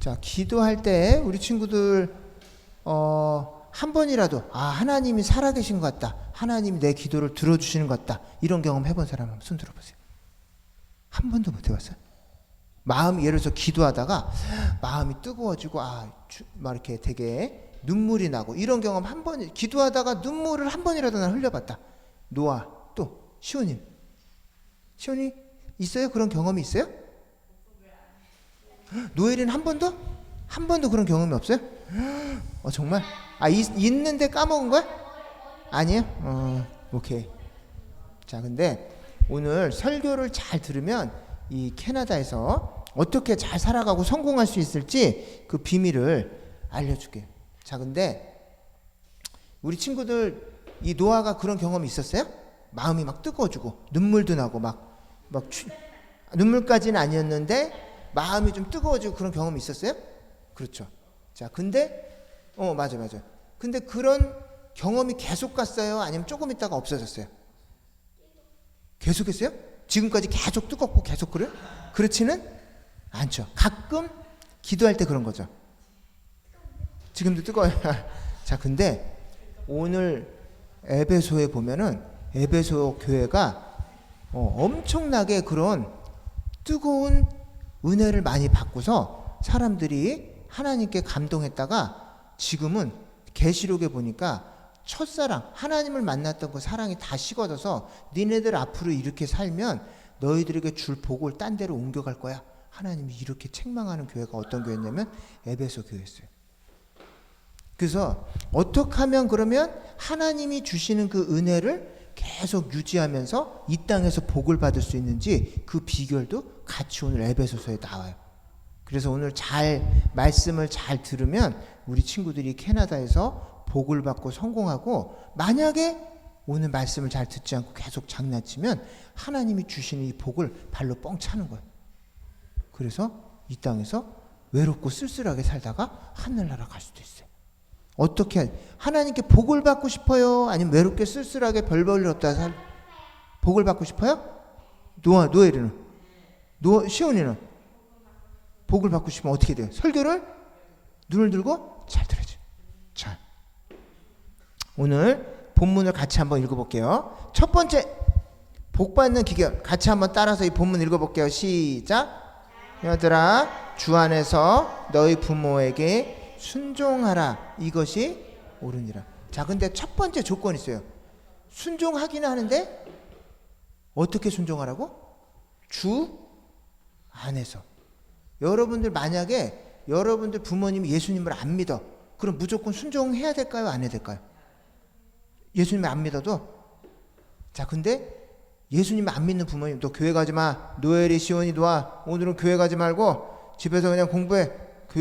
자, 기도할 때 우리 친구들 한 번이라도 하나님이 살아계신 것 같다, 하나님이 내 기도를 들어주시는 것 같다, 이런 경험 해본 사람 한번 손 들어보세요. 한 번도 못 해봤어요? 마음이, 예를 들어서 기도하다가 마음이 뜨거워지고 막 이렇게 되게 눈물이 나고, 이런 경험 한 번, 기도하다가 눈물을 한 번이라도 난 흘려봤다. 노아, 또 시온이 있어요? 그런 경험이 있어요? 노엘이는 한 번도 그런 경험이 없어요? 정말? 있는데 까먹은 거야? 아니에요? 오케이. 자, 근데 오늘 설교를 잘 들으면 이 캐나다에서 어떻게 잘 살아가고 성공할 수 있을지 그 비밀을 알려줄게요. 자, 근데 우리 친구들 이 노아가 그런 경험이 있었어요? 마음이 막 뜨거워지고 눈물도 나고 눈물까지는 아니었는데 마음이 좀 뜨거워지고 그런 경험이 있었어요? 그렇죠. 자, 근데 맞아. 근데 그런 경험이 계속 갔어요? 아니면 조금 있다가 없어졌어요? 계속했어요? 지금까지 계속 뜨겁고 계속 그래요? 그렇지는 않죠. 가끔 기도할 때 그런 거죠. 지금도 뜨거워요. 자, 근데 오늘 에베소에 보면은 에베소 교회가 엄청나게 그런 뜨거운 은혜를 많이 받고서 사람들이 하나님께 감동했다가 지금은 계시록에 보니까 첫사랑, 하나님을 만났던 그 사랑이 다 식어져서 니네들 앞으로 이렇게 살면 너희들에게 줄 복을 딴 데로 옮겨갈 거야, 하나님이 이렇게 책망하는 교회가 어떤 교회였냐면 에베소 교회였어요. 그래서 어떻게 하면 그러면 하나님이 주시는 그 은혜를 계속 유지하면서 이 땅에서 복을 받을 수 있는지 그 비결도 같이 오늘 에베소서에 나와요. 그래서 오늘 말씀을 잘 들으면 우리 친구들이 캐나다에서 복을 받고 성공하고, 만약에 오늘 말씀을 잘 듣지 않고 계속 장난치면 하나님이 주시는 이 복을 발로 뻥 차는 거예요. 그래서 이 땅에서 외롭고 쓸쓸하게 살다가 하늘나라 갈 수도 있어요. 어떻게 하나님께 복을 받고 싶어요? 아니면 외롭게 쓸쓸하게 별 볼 일 없다 복을 받고 싶어요? 노엘이는? 시온이는? 복을 받고 싶으면 어떻게 돼요? 설교를 눈을 들고 잘 들어야죠. 자, 오늘 본문을 같이 한번 읽어볼게요. 첫 번째 복 받는 기결, 같이 한번 따라서 이 본문 읽어볼게요. 시작. 여들아, 주 안에서 너희 부모에게 순종하라, 이것이 옳으니라. 자, 근데 첫 번째 조건이 있어요. 순종하기는 하는데 어떻게 순종하라고? 주 안에서. 여러분들 만약에 여러분들 부모님이 예수님을 안 믿어, 그럼 무조건 순종해야 될까요? 안 해야 될까요? 예수님을 안 믿어도? 자, 근데 예수님 안 믿는 부모님, 너 교회 가지 마, 노엘이 시온이 놔, 오늘은 교회 가지 말고 집에서 그냥 공부해,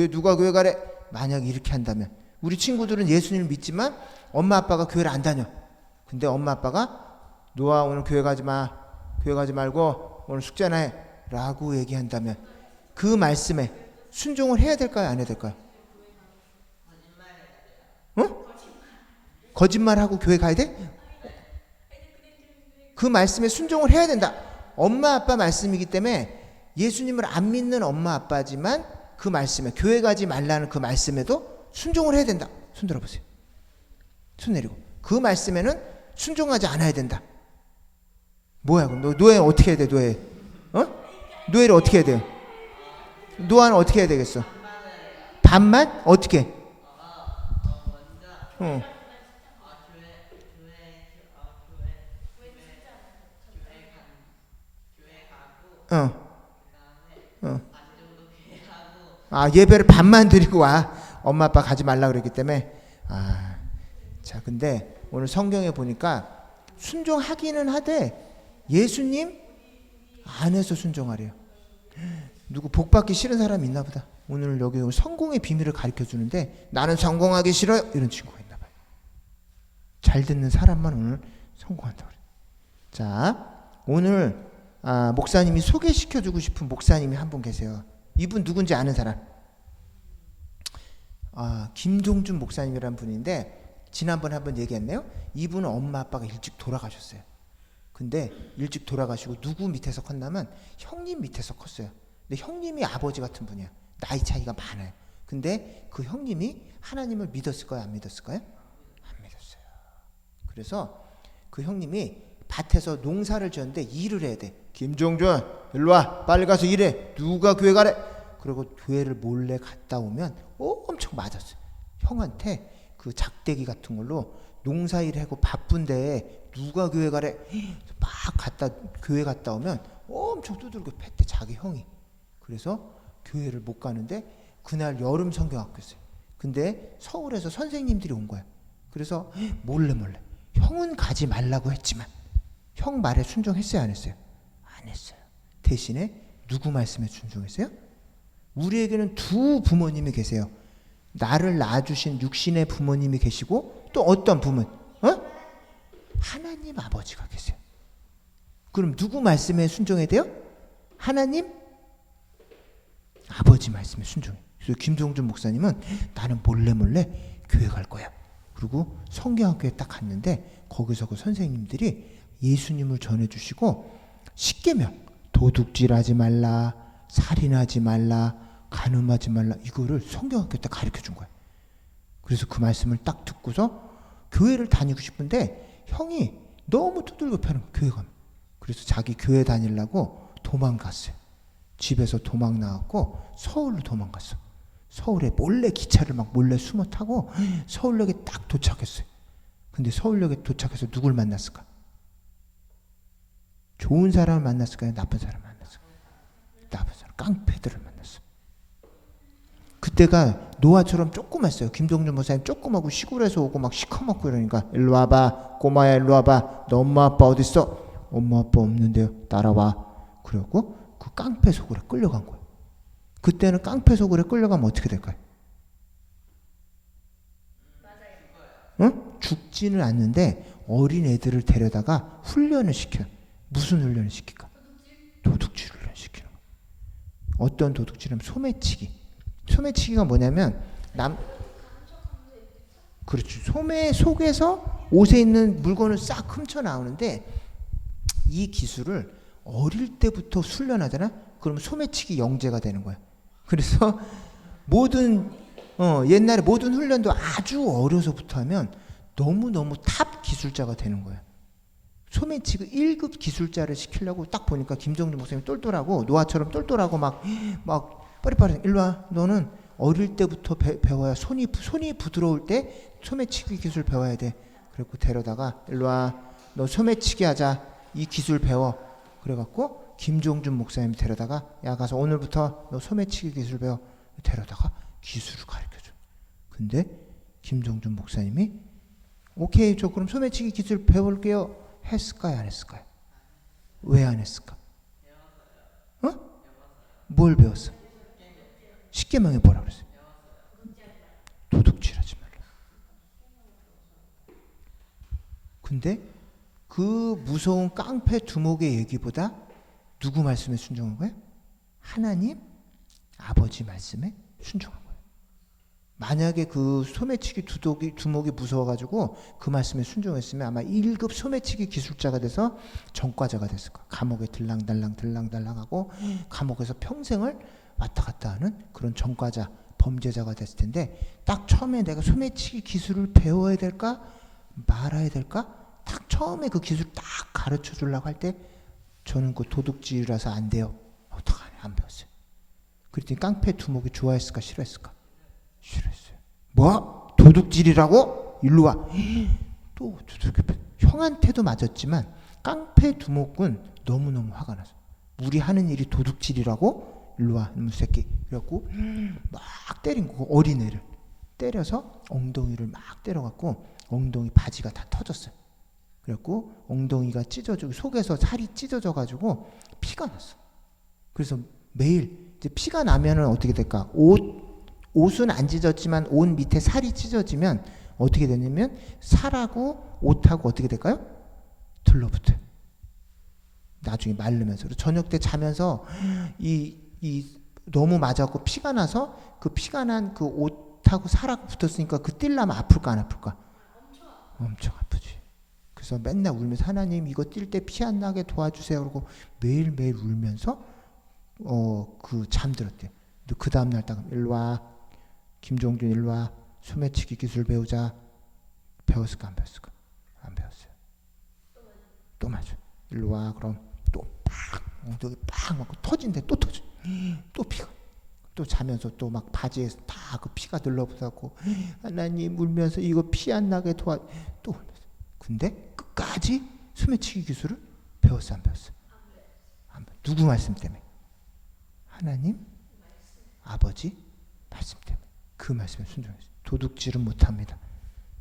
누가 교회 가래, 만약 이렇게 한다면, 우리 친구들은 예수님을 믿지만 엄마 아빠가 교회를 안 다녀. 근데 엄마 아빠가 노아 오늘 교회 가지 마, 교회 가지 말고 오늘 숙제나 해 라고 얘기한다면 그 말씀에 순종을 해야 될까요? 안 해야 될까요? 거짓말하고 교회 가야 돼? 그 말씀에 순종을 해야 된다. 엄마 아빠 말씀이기 때문에 예수님을 안 믿는 엄마 아빠지만 그 말씀에, 교회 가지 말라는 그 말씀에도 순종을 해야 된다. 손 들어보세요. 손 내리고. 그 말씀에는 순종하지 않아야 된다. 뭐야 그럼 노예는 어떻게 해야 돼? 노예를 어떻게 해야 돼요? 노아는 어떻게 해야 되겠어? 반만? 어떻게? 예배를 반만 드리고 와. 엄마 아빠 가지 말라 그랬기 때문에. 자, 근데 오늘 성경에 보니까 순종하기는 하되 예수님 안에서 순종하래요. 누구 복 받기 싫은 사람 있나 보다. 오늘 여기 성공의 비밀을 가르쳐 주는데 나는 성공하기 싫어요, 이런 친구가 있나 봐요. 잘 듣는 사람만 오늘 성공한다고 그래요. 자, 오늘 목사님이 소개시켜주고 싶은 목사님이 한 분 계세요. 이분 누군지 아는 사람? 김종준 목사님이라는 분인데 지난번에 한번 얘기했네요. 이분은 엄마 아빠가 일찍 돌아가셨어요. 근데 일찍 돌아가시고 누구 밑에서 컸냐면 형님 밑에서 컸어요. 근데 형님이 아버지 같은 분이야. 나이 차이가 많아요. 근데 그 형님이 하나님을 믿었을까요? 안 믿었을까요? 안 믿었어요. 그래서 그 형님이 밭에서 농사를 지었는데 일을 해야 돼. 김종준 일로 와, 빨리 가서 일해. 누가 교회 가래? 그리고 교회를 몰래 갔다 오면 엄청 맞았어요. 형한테 그 작대기 같은 걸로 농사일 하고 바쁜데 누가 교회 가래? 막 교회 갔다 오면 엄청 두들겨 팼대, 자기 형이. 그래서 교회를 못 가는데 그날 여름 성경학교였어요. 근데 서울에서 선생님들이 온 거야. 그래서 몰래 형은 가지 말라고 했지만 형 말에 순종했어요, 안 했어요? 안 했어요. 대신에 누구 말씀에 순종했어요? 우리에게는 두 부모님이 계세요. 나를 낳아주신 육신의 부모님이 계시고 또 어떤 부모? 하나님 아버지가 계세요. 그럼 누구 말씀에 순종해야 돼요? 하나님 아버지 말씀에 순종해. 그래서 김종준 목사님은 나는 몰래 교회 갈 거야. 그리고 성경학교에 딱 갔는데 거기서 그 선생님들이 예수님을 전해주시고 십계명, 도둑질하지 말라, 살인하지 말라, 간음하지 말라, 이거를 성경학교 때 가르쳐 준 거야. 그래서 그 말씀을 딱 듣고서 교회를 다니고 싶은데 형이 너무 두들겨 패는 거야, 교회 가면. 그래서 자기 교회 다니려고 도망갔어요. 집에서 도망 나왔고 서울로 도망갔어. 서울에 몰래 기차를 막 몰래 숨어 타고 서울역에 딱 도착했어요. 근데 서울역에 도착해서 누굴 만났을까? 좋은 사람을 만났을까요? 나쁜 사람을 만났을까요? 나쁜 사람, 깡패들을 만났어. 그때가 노아처럼 조그맣어요. 김종준 목사님 조그맣고 시골에서 오고 막 시커멓고 이러니까 일로 와봐, 꼬마야 일로 와봐. 너 엄마 아빠 어딨어? 엄마 아빠 없는데요. 따라와. 그래갖고 그 깡패 속으로 끌려간 거예요. 그때는 깡패 속으로 끌려가면 어떻게 될까요? 응? 죽지는 않는데 어린 애들을 데려다가 훈련을 시켜요. 무슨 훈련을 시킬까? 도둑질 훈련 시키는 거예요. 어떤 도둑질은 소매치기. 소매치기가 뭐냐면 그렇죠. 소매 속에서 옷에 있는 물건을 싹 훔쳐 나오는데 이 기술을 어릴 때부터 훈련하잖아. 그러면 소매치기 영재가 되는 거야. 그래서 옛날에 모든 훈련도 아주 어려서부터 하면 너무너무 탑 기술자가 되는 거야. 소매치기 1급 기술자를 시키려고 딱 보니까 김정준 목사님이 똘똘하고 노아처럼 똘똘하고 막 빠리빠리 일로 와. 너는 어릴 때부터 배워야 손이 부드러울 때 소매치기 기술 배워야 돼. 그래갖고 데려다가 일로 와. 너 소매치기 하자. 이 기술 배워. 그래갖고 김종준 목사님 데려다가 야 가서 오늘부터 너 소매치기 기술 배워. 데려다가 기술을 가르쳐줘. 근데 김종준 목사님이 오케이 저 그럼 소매치기 기술 배울게요 했을까요? 안 했을까요? 왜 안 했을까? 뭘 배웠어? 십계명에 뭐라 그랬어요? 도둑질하지 말라. 근데 그 무서운 깡패 두목의 얘기보다 누구 말씀에 순종한 거예요? 하나님 아버지 말씀에 순종한 거예요. 만약에 그 소매치기 두목이 무서워가지고 그 말씀에 순종했으면 아마 1급 소매치기 기술자가 돼서 전과자가 됐을 거야. 감옥에 들랑달랑하고 감옥에서 평생을 왔다 갔다 하는 그런 전과자, 범죄자가 됐을 텐데 딱 처음에 내가 소매치기 기술을 배워야 될까 말아야 될까 딱 처음에 그 기술 딱 가르쳐 주려고 할 때 저는 그 도둑질이라서 안 돼요. 어떡하냐 안 배웠어요. 그랬더니 깡패 두목이 좋아했을까 싫어했을까? 싫어했어요. 뭐? 도둑질이라고? 일로 와. 또 형한테도 맞았지만 깡패 두목은 너무너무 화가 나서 우리 하는 일이 도둑질이라고? 일로 와 이놈 새끼. 그래갖고 막 때린 거 어린애를 때려서 엉덩이를 막 때려갖고 엉덩이 바지가 다 터졌어요. 그래갖고 엉덩이가 찢어지고 속에서 살이 찢어져가지고 피가 났어. 그래서 매일 이제 피가 나면은 어떻게 될까? 옷은 안 찢어지만 옷 밑에 살이 찢어지면 어떻게 되냐면 살하고 옷하고 어떻게 될까요? 들러붙어요. 나중에 마르면서 저녁 때 자면서 너무 맞았고 피가 나서 그 피가 난 그 옷하고 살하고 붙었으니까 그 뛸라면 아플까 안 아플까? 엄청 아프지. 그래서 맨날 울면서 하나님 이거 뛸 때 피 안 나게 도와주세요. 그러고 매일매일 울면서 그 잠들었대요. 그 다음날 딱 일로 와. 김종준 일로 와. 소매치기 기술 배우자. 배웠을까 안 배웠을까? 안 배웠어요. 또 맞아. 일로 와. 그럼 또 팍 엉덩이 팍 맞고 터진대. 또 터져. 또 피가. 또 자면서 또 막 바지에서 다 그 피가 들러붙었고 하나님 울면서 이거 피 안 나게 도와. 또 근데 끝까지 소매치기 기술을 배웠어 안 배웠어? 안 배웠어. 누구 말씀 때문에? 하나님 아버지 말씀 때문에. 그 말씀에 순종했어요. 도둑질은 못합니다.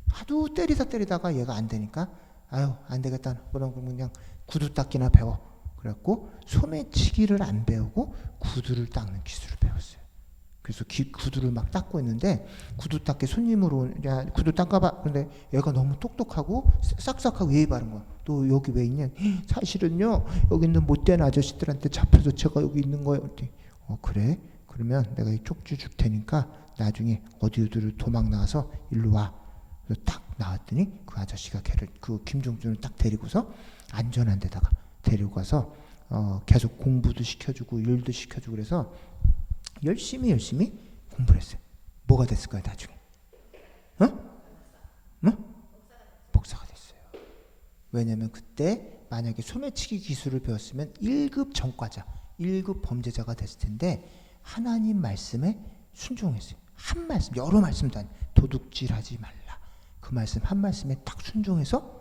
하도 때리다가 얘가 안 되니까 아유 안 되겠다. 그럼 그냥 구두 닦기나 배워. 그래갖고 소매치기를 안 배우고 구두를 닦는 기술을 배웠어요. 그래서 구두를 막 닦고 있는데 구두 닦기 손님으로 야 구두 닦아봐. 근데 얘가 너무 똑똑하고 싹싹하고 예의 바른 거야. 너 여기 왜 있냐? 사실은요 여기 있는 못된 아저씨들한테 잡혀서 제가 여기 있는 거예요. 그래? 그러면 내가 이 쪽지 줄 테니까 나중에 어디를 도망 나와서 일로 와. 그래서 딱 나왔더니 그 아저씨가 걔를 그 김종준을 딱 데리고서 안전한 데다가 데리고 가서 계속 공부도 시켜주고 일도 시켜주고 그래서 열심히 공부를 했어요. 뭐가 됐을까요 나중에? 목사가 됐어요. 왜냐면 그때 만약에 소매치기 기술을 배웠으면 1급 전과자 1급 범죄자가 됐을 텐데 하나님 말씀에 순종했어요. 한 말씀 여러 말씀도 아니에요. 도둑질하지 말라. 그 말씀 한 말씀에 딱 순종해서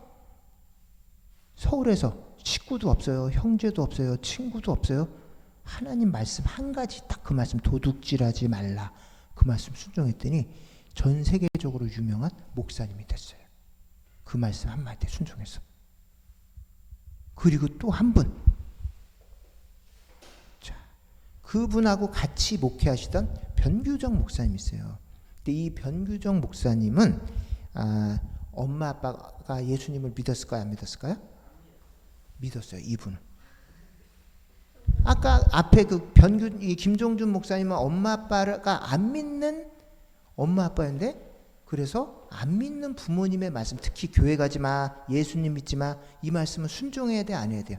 서울에서 식구도 없어요. 형제도 없어요. 친구도 없어요. 하나님 말씀 한 가지 딱 그 말씀 도둑질하지 말라. 그 말씀 순종했더니 전 세계적으로 유명한 목사님이 됐어요. 그 말씀 한마디에 순종해서. 그리고 또 한 분. 자, 그분하고 같이 목회하시던 변규정 목사님이 있어요. 근데 이 변규정 목사님은 엄마 아빠가 예수님을 믿었을까요? 안 믿었을까요? 믿었어요. 이분은. 아까 앞에 그 김종준 목사님은 엄마 아빠가 안 믿는 엄마 아빠인데 그래서 안 믿는 부모님의 말씀 특히 교회 가지 마 예수님 믿지 마 이 말씀은 순종해야 돼 안 해야 돼요?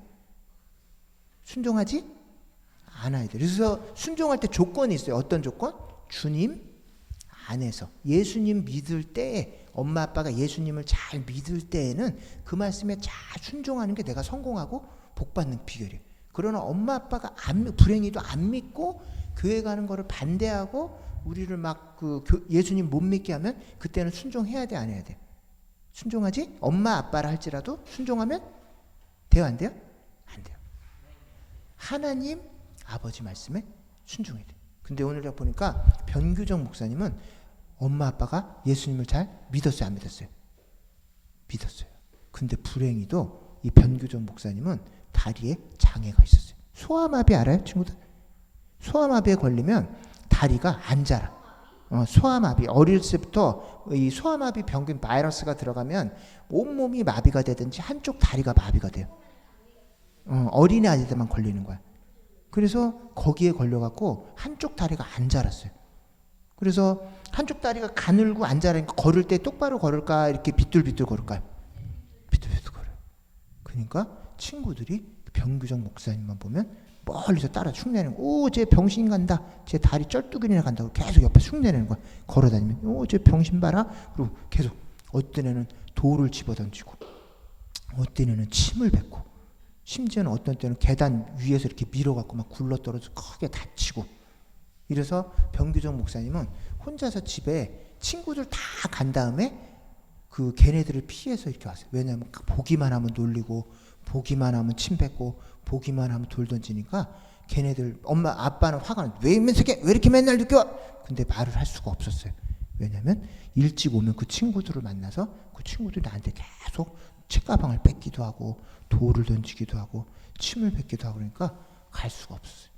순종하지 않아야 돼요. 그래서 순종할 때 조건이 있어요. 어떤 조건? 주님 안에서 예수님 믿을 때에 엄마 아빠가 예수님을 잘 믿을 때에는 그 말씀에 잘 순종하는 게 내가 성공하고 복받는 비결이에요. 그러나 엄마 아빠가 불행히도 안 믿고 교회 가는 거를 반대하고 우리를 막 예수님 못 믿게 하면 그때는 순종해야 돼 안 해야 돼? 순종하지? 엄마 아빠라 할지라도 순종하면 돼요 안 돼요? 안 돼요. 하나님 아버지 말씀에 순종해야 돼. 근데 오늘 보니까 변규정 목사님은 엄마 아빠가 예수님을 잘 믿었어요 안 믿었어요? 믿었어요. 근데 불행히도 이 변규정 목사님은 다리에 장애가 있었어요. 소아마비 알아요 친구들? 소아마비에 걸리면 다리가 안 자라. 소아마비 어릴 때부터 이 소아마비 병균 바이러스가 들어가면 온몸이 마비가 되든지 한쪽 다리가 마비가 돼요. 어린애 아이들만 걸리는 거야. 그래서 거기에 걸려갖고 한쪽 다리가 안 자랐어요. 그래서 한쪽 다리가 가늘고 안 자라니까 걸을 때 똑바로 걸을까 이렇게 비뚤비뚤 걸을까요? 비뚤비뚤 걸어요. 그러니까 친구들이 변규정 목사님만 보면 멀리서 따라 흉내내는 거야. 오, 쟤 병신 간다. 쟤 다리 쩔뚝이나 간다고 계속 옆에 흉내내는 거야. 걸어다니면 오, 쟤 병신 봐라. 그리고 계속 어떤 애는 돌을 집어던지고 어떤 애는 침을 뱉고 심지어는 어떤 때는 계단 위에서 이렇게 밀어갖고 막 굴러떨어져 크게 다치고 이래서 변규정 목사님은 혼자서 집에 친구들 다 간 다음에 그 걔네들을 피해서 이렇게 왔어요. 왜냐하면 보기만 하면 놀리고 보기만 하면 침 뱉고 보기만 하면 돌 던지니까 걔네들 엄마 아빠는 화가 나. 왜 이렇게 맨날 늦게 와? 근데 말을 할 수가 없었어요. 왜냐하면 일찍 오면 그 친구들을 만나서 그 친구들이 나한테 계속 책가방을 뺏기도 하고 돌을 던지기도 하고 침을 뱉기도 하고 그러니까 갈 수가 없었어요.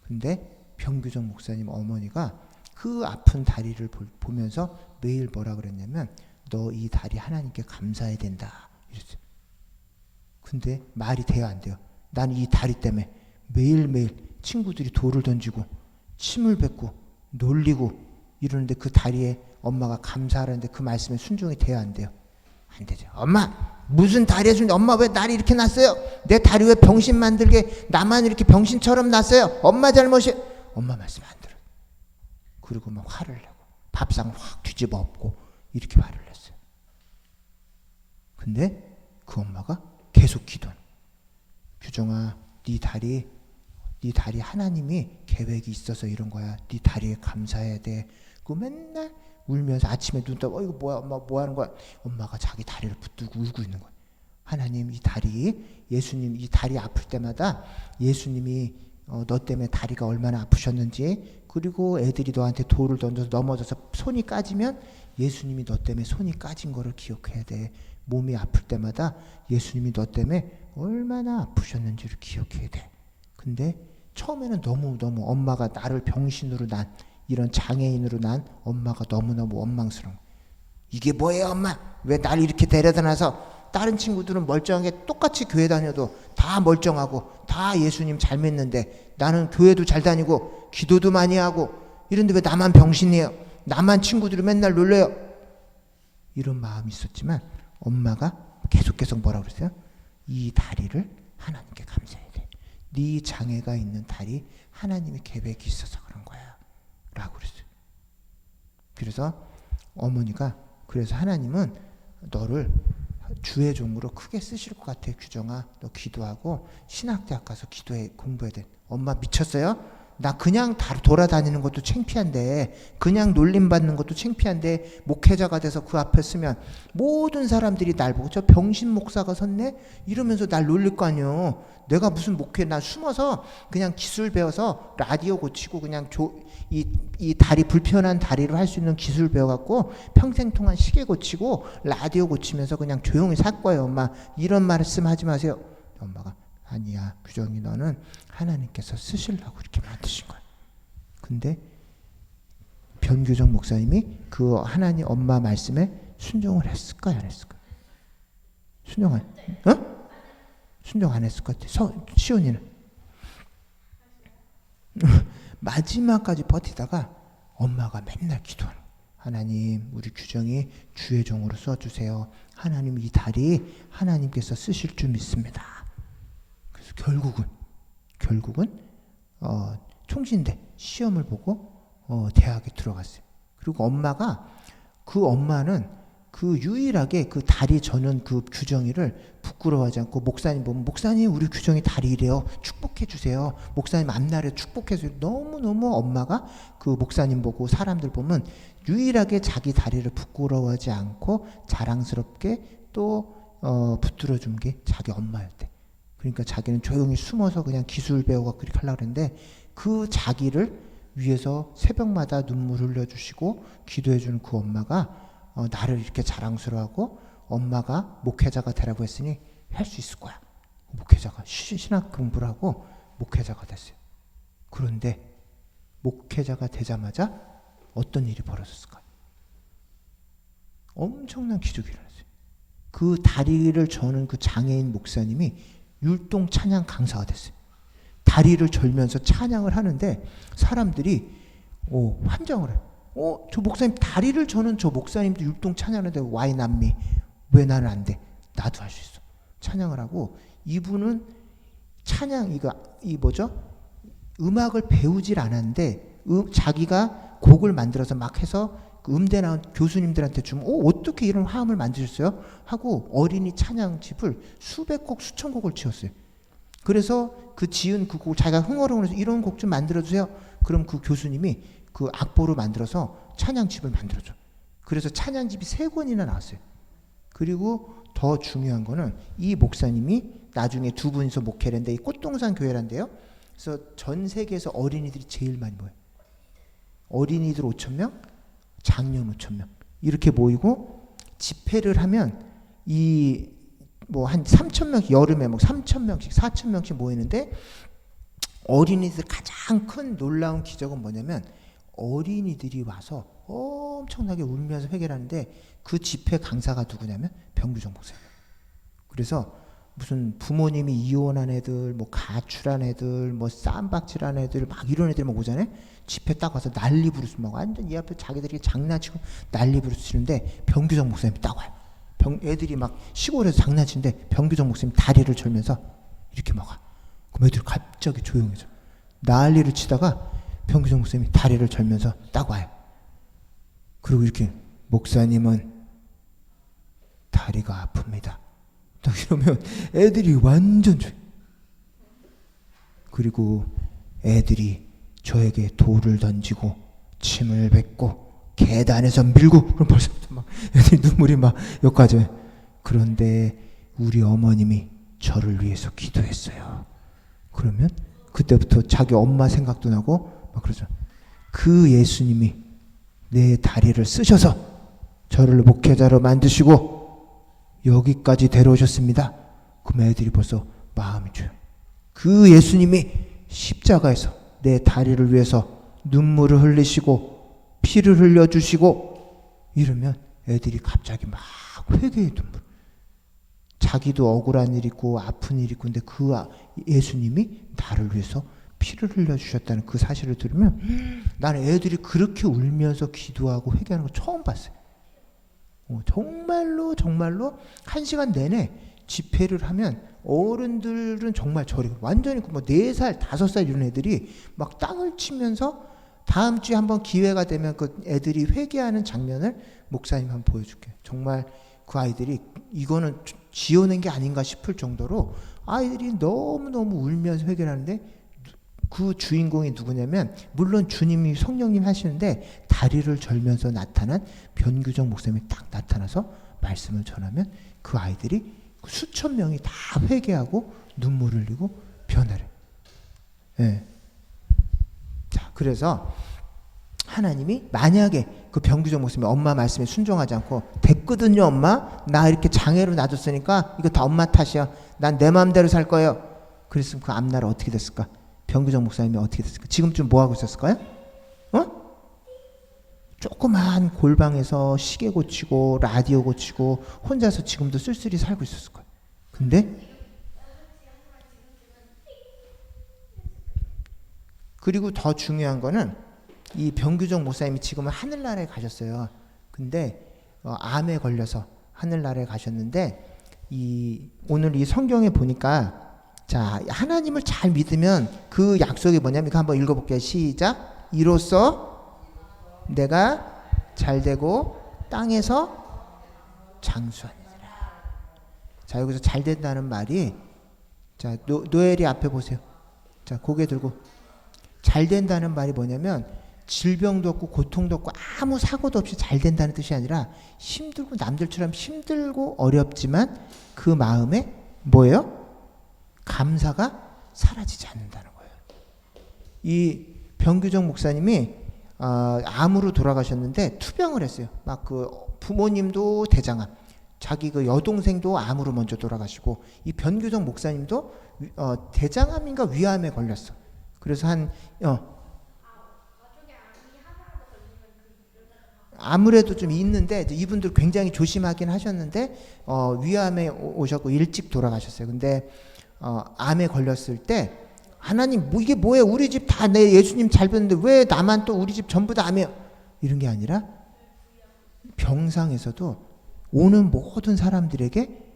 근데 변규정 목사님 어머니가 그 아픈 다리를 보면서 매일 뭐라 그랬냐면 너 이 다리 하나님께 감사해야 된다 이랬어요. 근데 말이 돼요 안 돼요? 난 이 다리 때문에 매일매일 친구들이 돌을 던지고 침을 뱉고 놀리고 이러는데 그 다리에 엄마가 감사하는데 그 말씀에 순종이 돼요 안 돼요? 안 되죠. 엄마 무슨 다리 해주는데 엄마 왜 다리 이렇게 났어요? 내 다리 왜 병신 만들게 나만 이렇게 병신처럼 났어요? 엄마 잘못이 엄마 말씀 안 들어. 그리고 막 화를 내고 밥상을 확 뒤집어 엎고 이렇게 화를 냈어요. 근데 그 엄마가 계속 기도하는 거예요. 규정아, 네 다리 하나님이 계획이 있어서 이런 거야. 네 다리에 감사해야 돼. 그 맨날 울면서 아침에 눈 떠, 이거 뭐야, 엄마 뭐 하는 거야? 엄마가 자기 다리를 붙들고 울고 있는 거야. 하나님, 이 다리, 예수님 이 다리 아플 때마다 예수님이 너 때문에 다리가 얼마나 아프셨는지, 그리고 애들이 너한테 돌을 던져서 넘어져서 손이 까지면 예수님이 너 때문에 손이 까진 거를 기억해야 돼. 몸이 아플 때마다 예수님이 너 때문에 얼마나 아프셨는지를 기억해야 돼. 근데 처음에는 너무너무 엄마가 나를 병신으로 난, 이런 장애인으로 난 엄마가 너무너무 원망스러워. 이게 뭐예요, 엄마? 왜 날 이렇게 데려다 놔서, 다른 친구들은 멀쩡하게 똑같이 교회 다녀도 다 멀쩡하고 다 예수님 잘 믿는데 나는 교회도 잘 다니고 기도도 많이 하고 이런데 왜 나만 병신이에요? 나만 친구들이 맨날 놀려요? 이런 마음이 있었지만 엄마가 계속 뭐라고 그랬어요? 이 다리를 하나님께 감사해야 돼. 네 장애가 있는 다리 하나님의 계획이 있어서 그런 거야 라고 그랬어요. 그래서 어머니가, 그래서 하나님은 너를 주의 종으로 크게 쓰실 것 같아. 규정아, 너 기도하고 신학대학 가서 기도해, 공부해야 돼. 엄마 미쳤어요? 나 그냥 다 돌아다니는 것도 창피한데, 그냥 놀림받는 것도 창피한데, 목회자가 돼서 그 앞에 서면 모든 사람들이 날 보고 저 병신 목사가 섰네? 이러면서 날 놀릴 거 아니에요. 내가 무슨 목회, 나 숨어서 그냥 기술 배워서 라디오 고치고 그냥 이 다리, 불편한 다리로 할 수 있는 기술 배워갖고 평생 동안 시계 고치고 라디오 고치면서 그냥 조용히 살 거예요. 엄마, 이런 말씀 하지 마세요. 엄마가, 아니야, 규정이 너는 하나님께서 쓰시려고 이렇게 만드신 거야. 근데 변규정 목사님이 그 하나님 엄마 말씀에 순종을 했을까요, 안 했을까요? 순종 안 했을 것 같아. 시온이는 마지막까지 버티다가 엄마가 맨날 기도하는 거야. 하나님, 우리 규정이 주의 종으로 써주세요. 하나님, 이 다리 하나님께서 쓰실 줄 믿습니다. 그래서 결국은 총신대 시험을 보고 대학에 들어갔어요. 그리고 엄마는 그 유일하게 그 다리 저는 그 규정이를 부끄러워하지 않고, 목사님 보면, 목사님 우리 규정이 다리 이래요, 축복해 주세요. 목사님 앞날에 축복해 주세요. 너무너무 엄마가 그 목사님 보고 사람들 보면 유일하게 자기 다리를 부끄러워하지 않고 자랑스럽게 또 붙들어 준 게 자기 엄마였대. 그러니까 자기는 조용히 숨어서 그냥 기술 배우고 그렇게 하려고 했는데, 그 자기를 위해서 새벽마다 눈물 흘려주시고 기도해주는 그 엄마가 나를 이렇게 자랑스러워하고, 엄마가 목회자가 되라고 했으니 할 수 있을 거야. 목회자가 신학 공부를 하고 목회자가 됐어요. 그런데 목회자가 되자마자 어떤 일이 벌어졌을까요? 엄청난 기적이 일어났어요. 그 다리를 저는 그 장애인 목사님이 율동 찬양 강사가 됐어요. 다리를 절면서 찬양을 하는데 사람들이 환장을 해요. 저 목사님 다리를 저는 저 목사님도 율동 찬양하는데 why not me? 왜 나는 안 돼? 나도 할 수 있어. 찬양을 하고, 이분은 찬양 음악을 배우질 않았는데 자기가 곡을 만들어서 막 해서 그 음대 나온 교수님들한테 주면 어떻게 이런 화음을 만드셨어요? 하고 어린이 찬양집을 수백 곡 수천 곡을 지었어요. 그래서 그 지은 그 곡을 자기가 흥얼흥얼해서 이런 곡 좀 만들어주세요. 그럼 그 교수님이 그 악보로 만들어서 찬양집을 만들어줘. 그래서 찬양집이 3권이나 나왔어요. 그리고 더 중요한 거는 이 목사님이 나중에 두 분이서 목회를 했는데, 이 꽃동산 교회란데요. 그래서 전 세계에서 어린이들이 제일 많이 모여요. 어린이들 5,000명, 장년 5,000명 이렇게 모이고 집회를 하면 한 3,000명, 여름에 3,000명씩 4,000명씩 모이는데, 어린이들 가장 큰 놀라운 기적은 뭐냐면 어린이들이 와서 엄청나게 울면서 회개를 하는데, 그 집회 강사가 누구냐면 변규정 목사님. 그래서 무슨 부모님이 이혼한 애들, 가출한 애들, 쌈박질한 애들, 막 이런 애들 막 오잖아요. 집회 딱 와서 난리 부르스 막 완전 이 앞에 자기들이 장난치고 난리 부르스 치는데 변규정 목사님이 딱 와요. 애들이 막 시골에서 장난치는데 변규정 목사님 다리를 절면서 이렇게 막 와. 그럼 애들이 갑자기 조용해져. 난리를 치다가 변규정 목사님이 다리를 절면서 딱 와요. 그리고 이렇게 목사님은 다리가 아픕니다. 딱 이러면 애들이 완전 좋아요. 그리고 애들이 저에게 돌을 던지고 침을 뱉고 계단에서 밀고, 그럼 벌써부터 막 애들이 눈물이 막 여기까지. 그런데 우리 어머님이 저를 위해서 기도했어요. 그러면 그때부터 자기 엄마 생각도 나고 막 그러죠. 그 예수님이 내 다리를 쓰셔서 저를 목회자로 만드시고 여기까지 데려오셨습니다. 그럼 애들이 벌써 마음이 줘요. 그 예수님이 십자가에서 내 다리를 위해서 눈물을 흘리시고 피를 흘려주시고 이러면 애들이 갑자기 막 회개의 눈물. 자기도 억울한 일 있고 아픈 일 있고, 근데 그 예수님이 나를 위해서 피를 흘려주셨다는 그 사실을 들으면 나는 애들이 그렇게 울면서 기도하고 회개하는 거 처음 봤어요. 정말로 정말로 1시간 내내 집회를 하면 어른들은 정말 저리 완전히 뭐 4살, 5살 이런 애들이 막 땅을 치면서 다음 주에 한번 기회가 되면 그 애들이 회개하는 장면을 목사님 한번 보여줄게요. 정말 그 아이들이 이거는 지어낸 게 아닌가 싶을 정도로 아이들이 너무너무 울면서 회개를 하는데, 그 주인공이 누구냐면 물론 주님이 성령님 하시는데 다리를 절면서 나타난 변규정 목사님이 딱 나타나서 말씀을 전하면 그 아이들이 수천 명이 다 회개하고 눈물을 흘리고 변화를. 예. 자, 그래서 하나님이 만약에 그 변규정 목사님이 엄마 말씀에 순종하지 않고 됐거든요, 엄마 나 이렇게 장애로 놔뒀으니까 이거 다 엄마 탓이야, 난 내 마음대로 살 거예요. 그랬으면 그 앞날 어떻게 됐을까? 변규정 목사님이 어떻게 됐을까? 지금쯤 뭐 하고 있었을까요? 조그만 골방에서 시계 고치고 라디오 고치고 혼자서 지금도 쓸쓸히 살고 있었을 거예요. 근데 그리고 더 중요한 거는 이 변규정 목사님이 지금은 하늘나라에 가셨어요. 근데 암에 걸려서 하늘나라에 가셨는데, 오늘 이 성경에 보니까, 자, 하나님을 잘 믿으면 그 약속이 뭐냐면, 이거 한번 읽어볼게요. 시작. 이로써 내가 잘되고 땅에서 장수하니라. 자, 여기서 잘된다는 말이, 자, 노엘이 앞에 보세요. 자, 고개 들고. 잘된다는 말이 뭐냐면 질병도 없고 고통도 없고 아무 사고도 없이 잘된다는 뜻이 아니라 힘들고 남들처럼 힘들고 어렵지만 그 마음에 뭐예요? 감사가 사라지지 않는다는 거예요. 이 변규정 목사님이 암으로 돌아가셨는데 투병을 했어요. 막 그 부모님도 대장암, 자기 그 여동생도 암으로 먼저 돌아가시고, 이 변규정 목사님도 대장암인가 위암에 걸렸어. 그래서 아무래도 좀 있는데 이분들 굉장히 조심하긴 하셨는데 위암에 오셨고 일찍 돌아가셨어요. 근데 암에 걸렸을 때 하나님 뭐 이게 뭐예요? 우리 집 다 내 예수님 잘 뵀는데 왜 나만 또 우리 집 전부 다 암이에요? 이런 게 아니라 병상에서도 오는 모든 사람들에게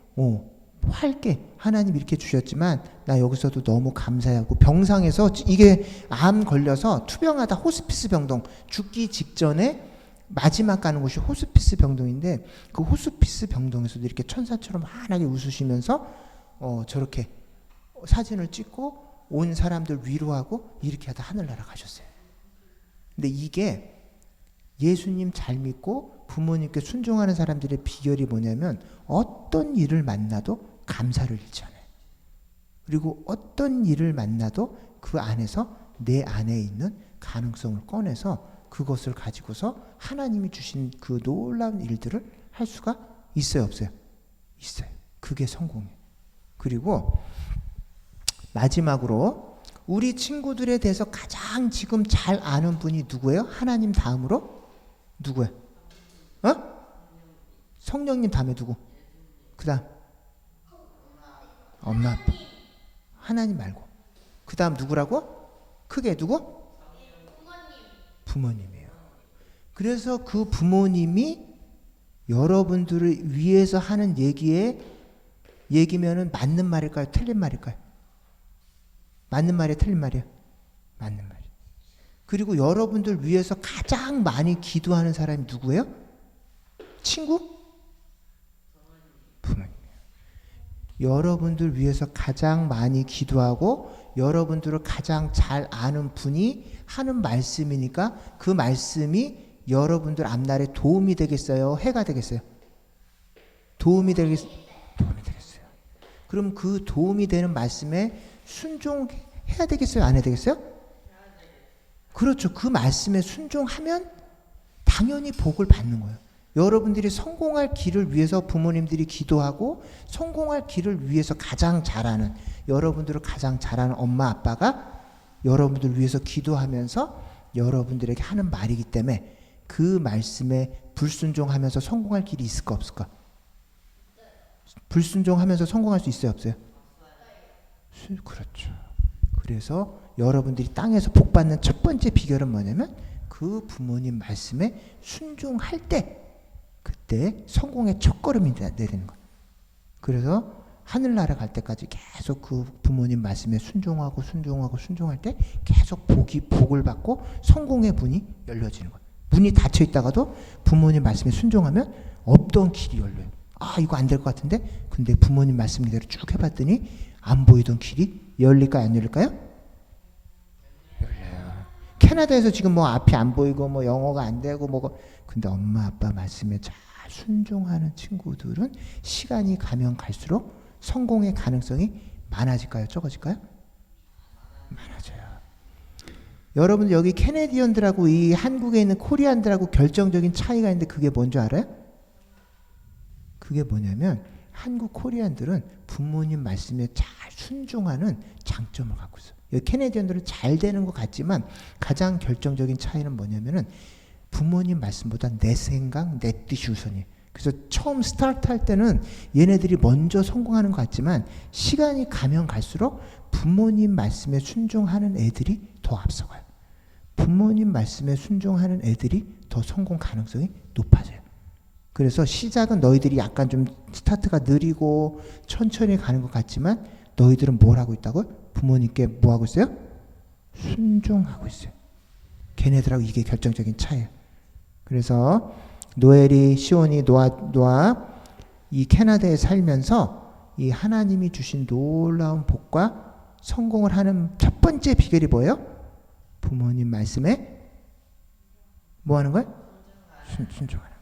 할게 하나님 이렇게 주셨지만 나 여기서도 너무 감사하고, 병상에서 이게 암 걸려서 투병하다 호스피스 병동, 죽기 직전에 마지막 가는 곳이 호스피스 병동인데, 그 호스피스 병동에서도 이렇게 천사처럼 환하게 웃으시면서 저렇게 사진을 찍고 온 사람들 위로하고 이렇게 하다 하늘나라 가셨어요. 근데 이게 예수님 잘 믿고 부모님께 순종하는 사람들의 비결이 뭐냐면 어떤 일을 만나도 감사를 잃지 않아요. 그리고 어떤 일을 만나도 그 안에서 내 안에 있는 가능성을 꺼내서 그것을 가지고서 하나님이 주신 그 놀라운 일들을 할 수가 있어요, 없어요? 있어요. 그게 성공이에요. 그리고 마지막으로 우리 친구들에 대해서 가장 지금 잘 아는 분이 누구예요? 하나님 다음으로? 누구예요? 성령님 다음에 누구? 그 다음 엄마 아빠. 하나님 말고 그 다음 누구라고? 크게 누구? 부모님이에요. 그래서 그 부모님이 여러분들을 위해서 하는 얘기면은 맞는 말일까요? 틀린 말일까요? 맞는 말이에요? 틀린 말이에요? 맞는 말이에요. 그리고 여러분들 위해서 가장 많이 기도하는 사람이 누구예요? 친구? 부모님. 여러분들 위해서 가장 많이 기도하고 여러분들을 가장 잘 아는 분이 하는 말씀이니까 그 말씀이 여러분들 앞날에 도움이 되겠어요? 해가 되겠어요? 도움이 되겠어요? 그럼 그 도움이 되는 말씀에 순종해야 되겠어요? 안 해야 되겠어요? 그렇죠. 그 말씀에 순종하면 당연히 복을 받는 거예요. 여러분들이 성공할 길을 위해서 부모님들이 기도하고 성공할 길을 위해서 가장 잘하는 여러분들을 가장 잘하는 엄마 아빠가 여러분들 위해서 기도하면서 여러분들에게 하는 말이기 때문에 그 말씀에 불순종하면서 성공할 길이 있을까 없을까? 불순종하면서 성공할 수 있어요 없어요? 그렇죠. 그래서 여러분들이 땅에서 복 받는 첫 번째 비결은 뭐냐면 그 부모님 말씀에 순종할 때 그때 성공의 첫걸음이 내리는 거예요. 그래서 하늘나라 갈 때까지 계속 그 부모님 말씀에 순종할 때 계속 복을 받고 성공의 문이 열려지는 거예요. 문이 닫혀 있다가도 부모님 말씀에 순종하면 없던 길이 열려요. 아, 이거 안 될 것 같은데? 근데 부모님 말씀 그대로 쭉 해봤더니 안 보이던 길이 열릴까요? 안 열릴까요? 열려요. 캐나다에서 지금 뭐 앞이 안 보이고 뭐 영어가 안 되고 뭐고 근데 엄마 아빠 말씀에 잘 순종하는 친구들은 시간이 가면 갈수록 성공의 가능성이 많아질까요? 적어질까요? 많아져요. 여러분 여기 캐네디언들하고 이 한국에 있는 코리안들하고 결정적인 차이가 있는데 그게 뭔지 알아요? 그게 뭐냐면 한국 코리안들은 부모님 말씀에 잘 순종하는 장점을 갖고 있어요. 여기 캐네디언들은 잘 되는 것 같지만 가장 결정적인 차이는 뭐냐면은 부모님 말씀보다 내 생각, 내 뜻이 우선이에요. 그래서 처음 스타트 할 때는 얘네들이 먼저 성공하는 것 같지만 시간이 가면 갈수록 부모님 말씀에 순종하는 애들이 더 앞서가요. 부모님 말씀에 순종하는 애들이 더 성공 가능성이 높아져요. 그래서 시작은 너희들이 약간 좀 스타트가 느리고 천천히 가는 것 같지만 너희들은 뭘 하고 있다고요? 부모님께 뭐 하고 있어요? 순종하고 있어요. 걔네들하고 이게 결정적인 차이예요. 그래서 노엘이, 시온이, 노아 이 캐나다에 살면서 이 하나님이 주신 놀라운 복과 성공을 하는 첫 번째 비결이 뭐예요? 부모님 말씀에 뭐 하는 거예요? 순종하는